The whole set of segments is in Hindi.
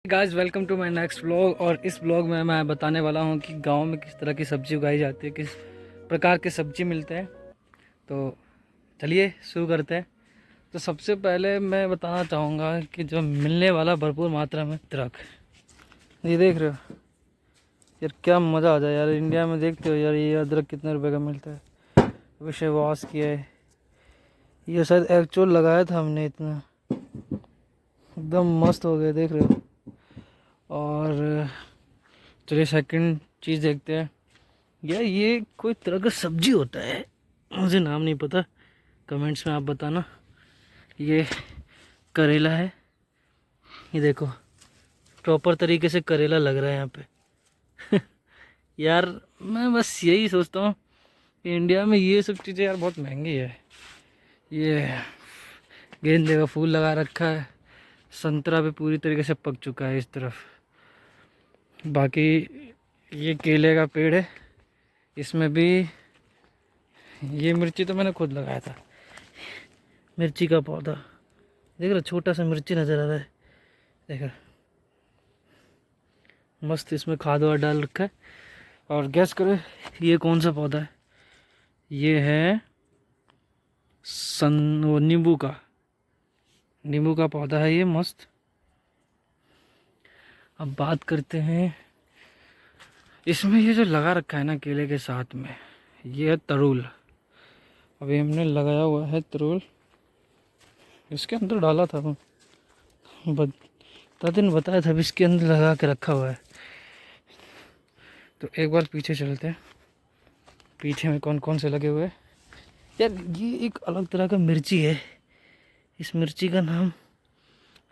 Guys welcome to my next vlog. और इस व्लॉग में मैं बताने वाला हूं कि गांव में किस तरह की सब्ज़ी उगाई जाती है, किस प्रकार के सब्ज़ी मिलते हैं। तो चलिए शुरू करते हैं। तो सबसे पहले मैं बताना चाहूँगा कि जो मिलने वाला भरपूर मात्रा में अदरक, ये देख रहे हो यार, क्या मज़ा आ जाए यार। इंडिया में देखते हो यार, ये अदरक कितने रुपए का मिलता है। विषय वॉश किया है, ये शायद एक्चुअल लगाया था हमने, इतना एकदम मस्त हो गया, देख रहे हो। और चलिए सेकंड चीज़ देखते हैं। यार ये कोई तरह का सब्जी होता है, मुझे नाम नहीं पता, कमेंट्स में आप बताना। ये करेला है, ये देखो प्रॉपर तरीके से करेला लग रहा है यहाँ पे। यार मैं बस यही सोचता हूँ कि इंडिया में ये सब चीज़ें यार बहुत महंगी है। ये गेंदे का फूल लगा रखा है, संतरा भी पूरी तरीके से पक चुका है इस तरफ। बाकी ये केले का पेड़ है, इसमें भी ये मिर्ची तो मैंने खुद लगाया था। मिर्ची का पौधा देख रहे, छोटा सा मिर्ची नज़र आ रहा है, देख रहे मस्त। इसमें खाद वाद डाल रखा है। और गैस करो ये कौन सा पौधा है। ये है वो नींबू का पौधा है ये, मस्त। अब बात करते हैं, इसमें ये जो लगा रखा है ना केले के साथ में, ये है तरुल। अभी हमने लगाया हुआ है तरुल, इसके अंदर डाला था वो, दादी ने बताया था, अभी इसके अंदर लगा के रखा हुआ है। तो एक बार पीछे चलते हैं, पीछे में कौन कौन से लगे हुए हैं। यार ये एक अलग तरह का मिर्ची है, इस मिर्ची का नाम,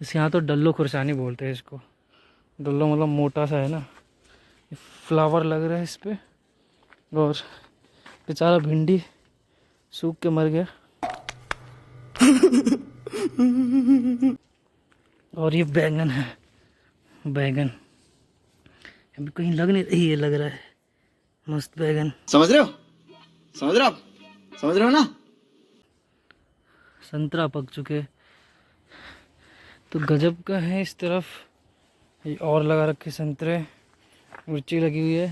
इस यहाँ तो डल्लो खुरसानी बोलते हैं इसको। डल्लो मतलब मोटा सा है ना, फ्लावर लग रहा है इस पर। और बेचारा भिंडी सूख के मर गया। और ये बैंगन है, बैंगन अभी कहीं लग नहीं रही है, लग रहा है मस्त बैगन। समझ रहे हो, समझ रहे हो आप, समझ रहे हो ना। संतरा पक चुके, तो गजब का है इस तरफ। ये और लगा रखे संतरे, मिर्ची लगी हुई है।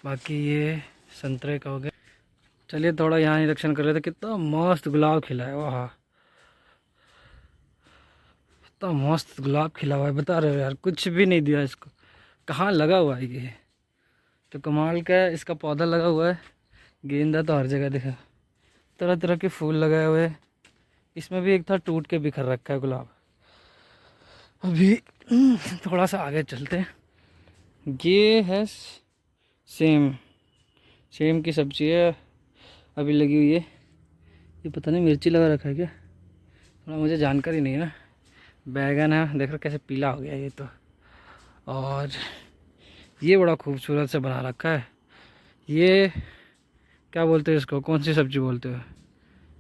बाकी ये संतरे का हो गया। चलिए थोड़ा यहाँ निरीक्षण कर रहे थे, कितना मस्त गुलाब खिला है, वाह कितना मस्त गुलाब खिला हुआ है। बता रहे हो यार, कुछ भी नहीं दिया इसको, कहाँ लगा हुआ है ये। तो कमाल का है, इसका पौधा लगा हुआ है। गेंदा तो हर जगह दिखा, तरह तरह के फूल लगाए हुए हैं। इसमें भी एक था, टूट के बिखर रखा है गुलाब। अभी थोड़ा सा आगे चलते हैं। ये है सेम, सेम की सब्ज़ी है, अभी लगी हुई है। ये पता नहीं मिर्ची लगा रखा है क्या, थोड़ा मुझे जानकारी नहीं है ना। बैगन है, देख रहे कैसे पीला हो गया ये तो। और ये बड़ा खूबसूरत से बना रखा है। ये क्या बोलते हैं इसको, कौन सी सब्ज़ी बोलते हो,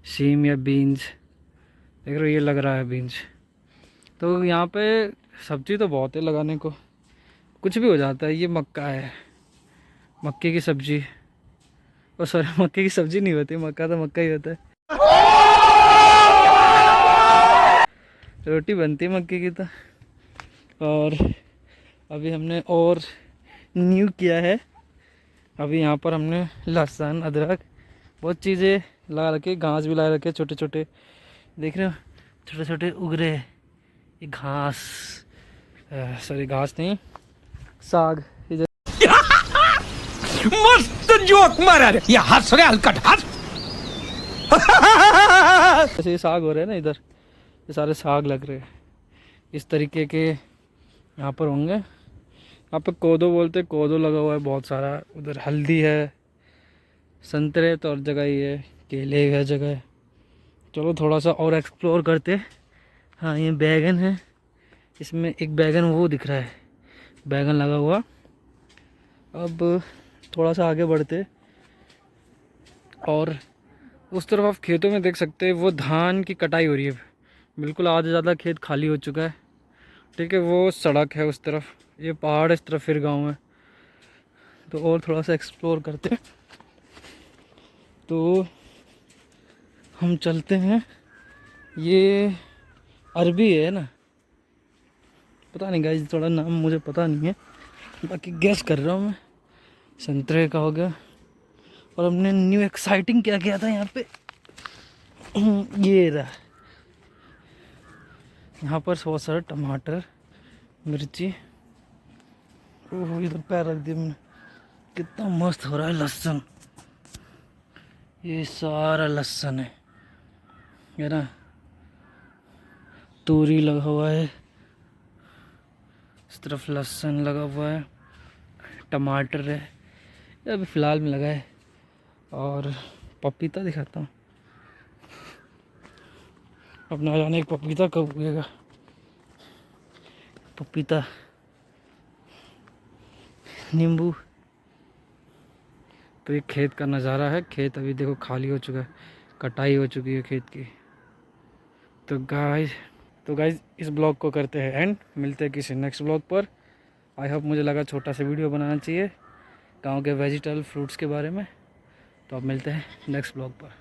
सीम या बीन्स, देख रहे हो ये लग रहा है बीन्स। तो यहाँ पे सब्ज़ी तो बहुत है लगाने को, कुछ भी हो जाता है। ये मक्का है, मक्के की सब्ज़ी, और सॉरी मक्के की सब्ज़ी नहीं होती, मक्का तो मक्का ही होता है। रोटी बनती है मक्के की तो। और अभी हमने और न्यू किया है, अभी यहाँ पर हमने लहसुन अदरक बहुत चीज़ें लगा रखी, घास भी लगा रखे छोटे छोटे, देख रहे हो छोटे छोटे उग रहे हैं ये घास, सॉरी घास नहीं, साग। इधर मस्त जोक मारा रे, ये हंस रहे हलकट हंस। जैसे ये साग हो रहे हैं ना इधर, ये सारे साग लग रहे हैं इस तरीके के यहाँ पर होंगे। यहाँ पे कोदो बोलते, कोदो लगा हुआ है बहुत सारा। उधर हल्दी है, संतरे तो और जगह ही है, केले है जगह। चलो थोड़ा सा और एक्सप्लोर करते। हाँ ये बैगन है, इसमें एक बैगन वो दिख रहा है, बैगन लगा हुआ। अब थोड़ा सा आगे बढ़ते, और उस तरफ आप खेतों में देख सकते हैं, वो धान की कटाई हो रही है। बिल्कुल आधा ज़्यादा खेत खाली हो चुका है, ठीक है। वो सड़क है उस तरफ, ये पहाड़ इस तरफ, फिर गांव है। तो और थोड़ा सा एक्सप्लोर करते हैं, तो हम चलते हैं। ये अरबी है ना, पता नहीं गाइस, थोड़ा नाम मुझे पता नहीं है, बाकी गेस कर रहा हूँ मैं। संतरे का हो गया। और हमने न्यू एक्साइटिंग क्या किया था यहाँ पे, ये रहा। यहाँ पर बहुत सारा टमाटर, मिर्ची, ओह इधर पैर रख दिया मैंने। कितना मस्त हो रहा है लहसुन, ये सारा लहसुन है ना। तूरी लगा हुआ है, इस तरफ लहसुन लगा हुआ है, टमाटर है, ये अभी फ़िलहाल में लगा है। और पपीता दिखाता हूँ, अब ना जाने पपीता कब उगेगा। पपीता, नींबू। तो ये खेत का नज़ारा है। खेत अभी देखो खाली हो चुका है, कटाई हो चुकी है खेत की। तो गाइस इस ब्लॉग को करते हैं एंड, मिलते हैं किसी नेक्स्ट ब्लॉग पर। आई होप, मुझे लगा छोटा सा वीडियो बनाना चाहिए गांव के वेजिटेबल फ्रूट्स के बारे में। तो अब मिलते हैं नेक्स्ट ब्लॉग पर।